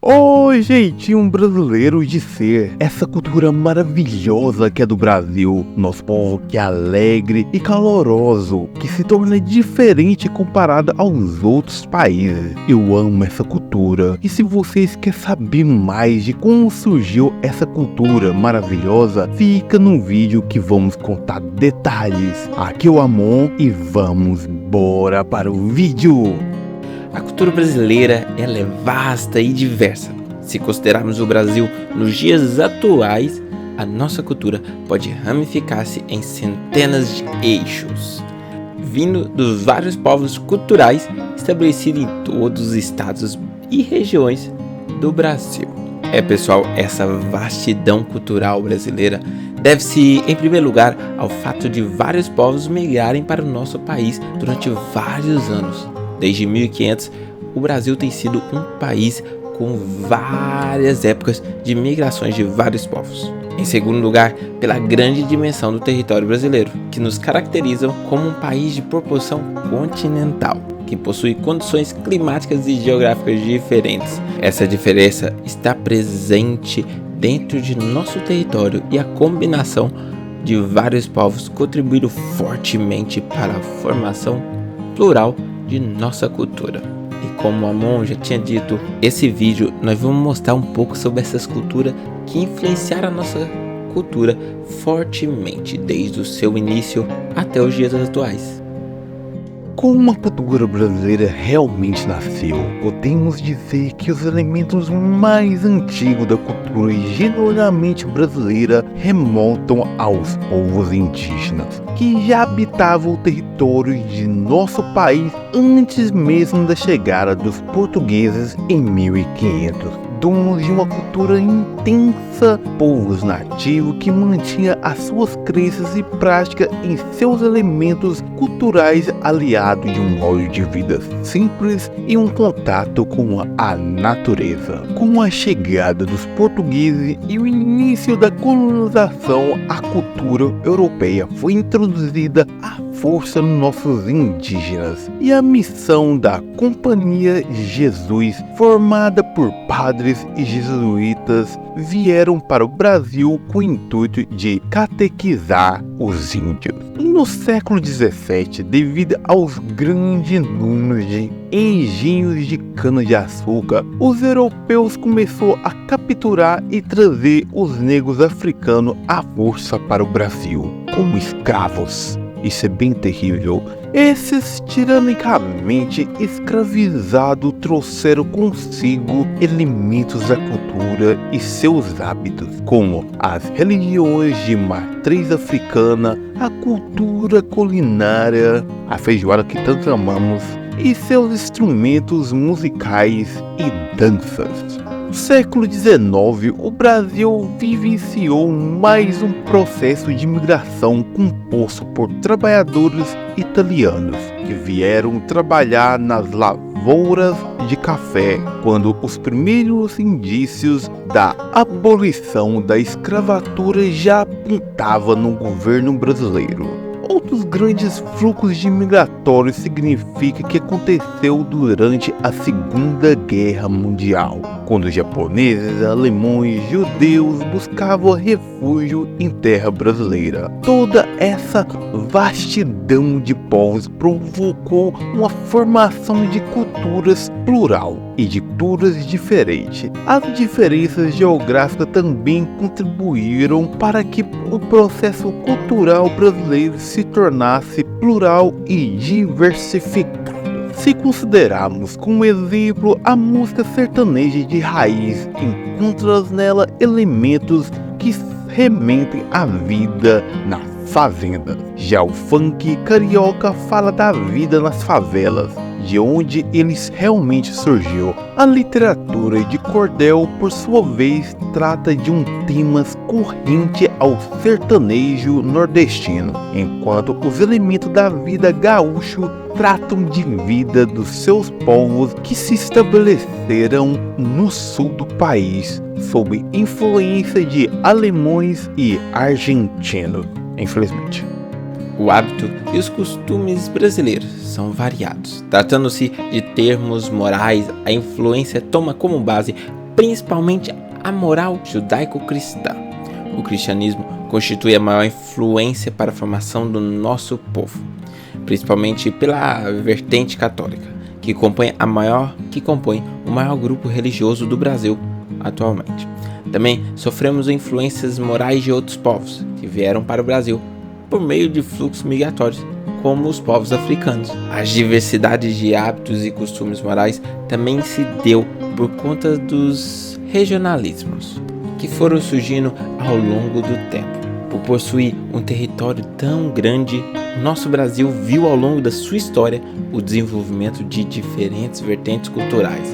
O jeitinho brasileiro de ser, essa cultura maravilhosa que é do Brasil, nosso povo que é alegre e caloroso, que se torna diferente comparado aos outros países. Eu amo essa cultura, e se vocês querem saber mais de como surgiu essa cultura maravilhosa, fica no vídeo que vamos contar detalhes. Aqui é o Amon e vamos bora para o vídeo. A cultura brasileira ela é vasta e diversa. Se considerarmos o Brasil nos dias atuais, a nossa cultura pode ramificar-se em centenas de eixos, vindo dos vários povos culturais estabelecidos em todos os estados e regiões do Brasil. Pessoal, essa vastidão cultural brasileira deve-se, em primeiro lugar, ao fato de vários povos migrarem para o nosso país durante vários anos. Desde 1500, o Brasil tem sido um país com várias épocas de migrações de vários povos. Em segundo lugar, pela grande dimensão do território brasileiro, que nos caracterizam como um país de proporção continental, que possui condições climáticas e geográficas diferentes. Essa diferença está presente dentro de nosso território e a combinação de vários povos contribuíram fortemente para a formação plural de nossa cultura. E como o Amon já tinha dito, esse vídeo nós vamos mostrar um pouco sobre essas culturas que influenciaram a nossa cultura fortemente desde o seu início até os dias atuais. Como a cultura brasileira realmente nasceu, podemos dizer que os elementos mais antigos da cultura genuinamente brasileira remontam aos povos indígenas, que já habitavam o território de nosso país antes mesmo da chegada dos portugueses em 1500. Donos de uma cultura intensa, povos nativos que mantinha as suas crenças e práticas em seus elementos culturais aliados de um modo de vida simples e um contato com a natureza. Com a chegada dos portugueses e o início da colonização, a cultura europeia foi introduzida à força nos nossos indígenas, e a missão da Companhia de Jesus, formada por padres e jesuítas, vieram para o Brasil com o intuito de catequizar os índios. No século XVII, devido aos grandes números de engenhos de cana-de-açúcar, os europeus começaram a capturar e trazer os negros africanos à força para o Brasil, como escravos. Isso é bem terrível. Esses tiranicamente escravizados trouxeram consigo elementos da cultura e seus hábitos, como as religiões de matriz africana, a cultura culinária, a feijoada que tanto amamos, e seus instrumentos musicais e danças. No século XIX, o Brasil vivenciou mais um processo de migração composto por trabalhadores italianos que vieram trabalhar nas lavouras de café, quando os primeiros indícios da abolição da escravatura já apontavam no governo brasileiro. Outros grandes fluxos de migratórios significa que aconteceu durante a Segunda Guerra Mundial, quando os japoneses, alemães e judeus buscavam refúgio em terra brasileira. Toda essa vastidão de povos provocou uma formação de culturas plural e de culturas diferentes. As diferenças geográficas também contribuíram para que o processo cultural brasileiro se tornasse plural e diversificado. Se considerarmos como exemplo a música sertaneja de raiz, encontramos nela elementos que remetem à vida na fazenda. Já o funk carioca fala da vida nas favelas, de onde eles realmente surgiu. A literatura de cordel, por sua vez, trata de um tema corrente ao sertanejo nordestino, enquanto os elementos da vida gaúcho tratam de vida dos seus povos que se estabeleceram no sul do país, sob influência de alemães e argentinos, infelizmente. O hábito e os costumes brasileiros são variados. Tratando-se de termos morais, a influência toma como base principalmente a moral judaico-cristã. O cristianismo constitui a maior influência para a formação do nosso povo, principalmente pela vertente católica, que compõe o maior grupo religioso do Brasil atualmente. Também sofremos influências morais de outros povos que vieram para o Brasil por meio de fluxos migratórios, como os povos africanos. As diversidades de hábitos e costumes morais também se deu por conta dos regionalismos que foram surgindo ao longo do tempo. Por possuir um território tão grande, o nosso Brasil viu ao longo da sua história o desenvolvimento de diferentes vertentes culturais,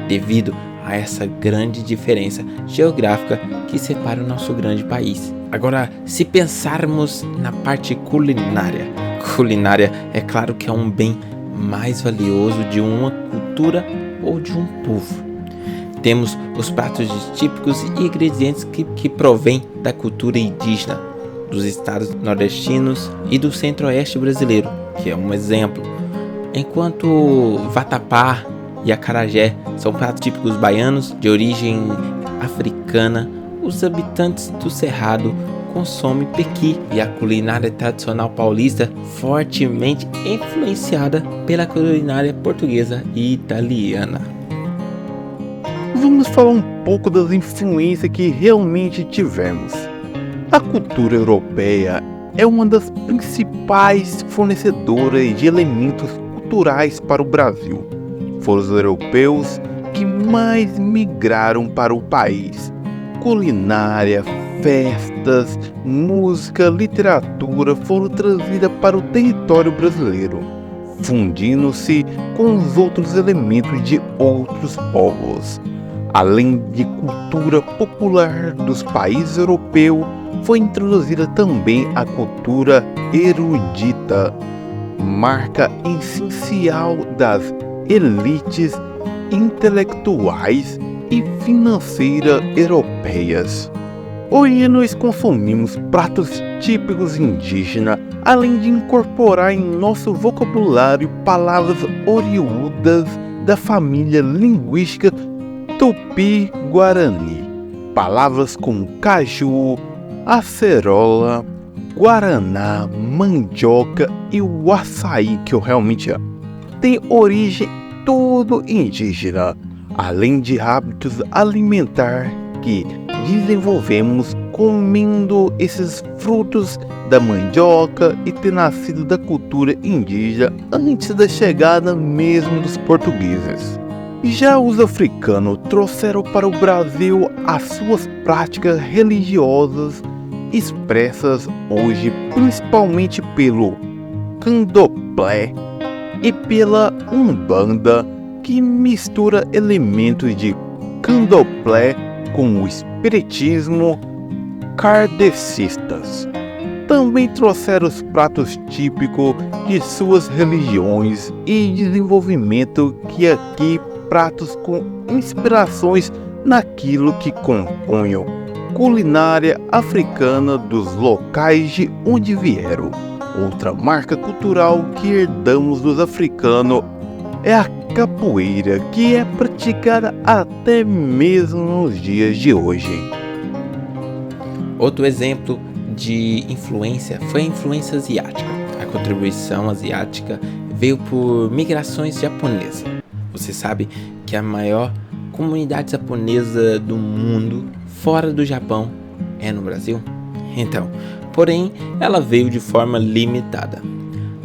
devido a essa grande diferença geográfica que separa o nosso grande país. Agora, se pensarmos na parte culinária é claro que é um bem mais valioso de uma cultura ou de um povo. Temos os pratos típicos e ingredientes que provêm da cultura indígena, dos estados nordestinos e do centro-oeste brasileiro, que é um exemplo. Enquanto vatapá e acarajé são pratos típicos baianos de origem africana, os habitantes do Cerrado consomem pequi, e a culinária tradicional paulista fortemente influenciada pela culinária portuguesa e italiana. Vamos falar um pouco das influências que realmente tivemos. A cultura europeia é uma das principais fornecedoras de elementos culturais para o Brasil. Foram os europeus que mais migraram para o país. Culinária, festas, música, literatura foram trazidas para o território brasileiro, fundindo-se com os outros elementos de outros povos. Além de cultura popular dos países europeus, foi introduzida também a cultura erudita, marca essencial das elites intelectuais e financeiras europeias. Hoje nós consumimos pratos típicos indígenas, além de incorporar em nosso vocabulário palavras oriundas da família linguística Tupi-Guarani. Palavras como caju, acerola, guaraná, mandioca e o açaí, que eu realmente amo, tem origem todo indígena, além de hábitos alimentares que desenvolvemos comendo esses frutos da mandioca e ter nascido da cultura indígena antes da chegada mesmo dos portugueses. Já os africanos trouxeram para o Brasil as suas práticas religiosas expressas hoje principalmente pelo candomblé e pela umbanda, que mistura elementos de candomblé com o espiritismo kardecistas. Também trouxeram os pratos típicos de suas religiões e desenvolvimento que aqui pratos com inspirações naquilo que compunham culinária africana dos locais de onde vieram. Outra marca cultural que herdamos dos africanos é a capoeira, que é praticada até mesmo nos dias de hoje. Outro exemplo de influência foi a influência asiática. A contribuição asiática veio por migrações japonesas. Você sabe que a maior comunidade japonesa do mundo, fora do Japão, é no Brasil? Então, porém, ela veio de forma limitada.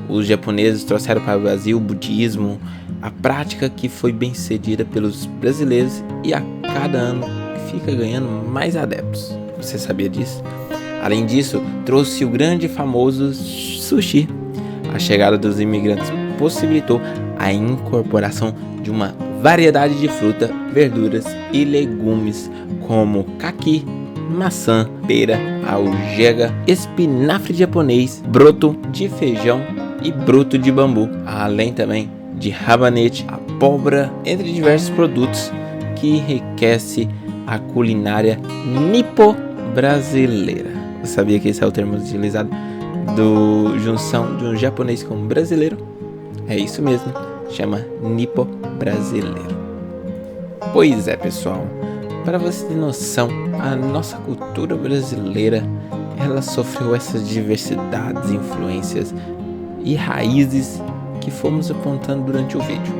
Os japoneses trouxeram para o Brasil o budismo, a prática que foi bem sucedida pelos brasileiros e a cada ano fica ganhando mais adeptos. Você sabia disso? Além disso, trouxe o grande e famoso sushi. A chegada dos imigrantes possibilitou a incorporação de uma variedade de fruta, verduras e legumes como caqui, maçã, pera, algega, espinafre japonês, broto de feijão e broto de bambu, além também de rabanete, abóbora, entre diversos produtos que enriquece a culinária nipo-brasileira. Você sabia que esse é o termo utilizado do junção de um japonês com um brasileiro? É isso mesmo, chama nipo-brasileiro. Pois é, pessoal, Para você ter noção, a nossa cultura brasileira, ela sofreu essas diversidades, influências e raízes que fomos apontando durante o vídeo.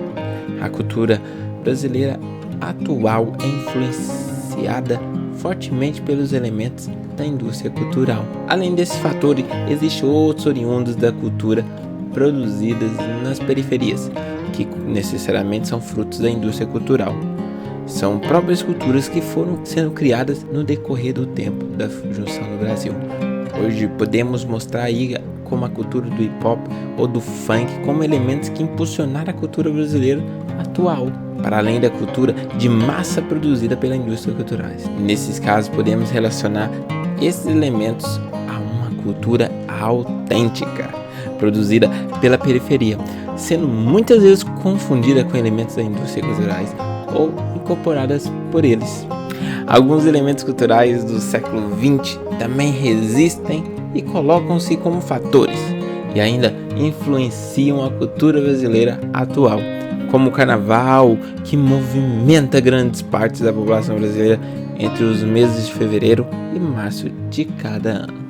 A cultura brasileira atual é influenciada fortemente pelos elementos da indústria cultural. Além desses fatores, existem outros oriundos da cultura produzidas nas periferias, que necessariamente são frutos da indústria cultural. São próprias culturas que foram sendo criadas no decorrer do tempo da junção no Brasil. Hoje podemos mostrar aí como a cultura do hip hop ou do funk como elementos que impulsionaram a cultura brasileira atual, para além da cultura de massa produzida pela indústria cultural. Nesses casos podemos relacionar esses elementos a uma cultura autêntica, produzida pela periferia, sendo muitas vezes confundida com elementos da indústria culturais ou incorporadas por eles. Alguns elementos culturais do século XX também resistem e colocam-se como fatores e ainda influenciam a cultura brasileira atual, como o carnaval, que movimenta grandes partes da população brasileira entre os meses de fevereiro e março de cada ano.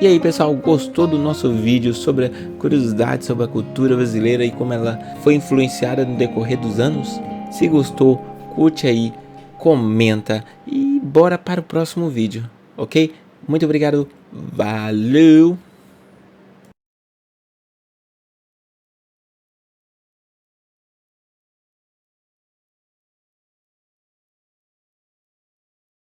E aí, pessoal, gostou do nosso vídeo sobre a curiosidade sobre a cultura brasileira e como ela foi influenciada no decorrer dos anos? Se gostou, curte aí, comenta e bora para o próximo vídeo, ok? Muito obrigado, valeu!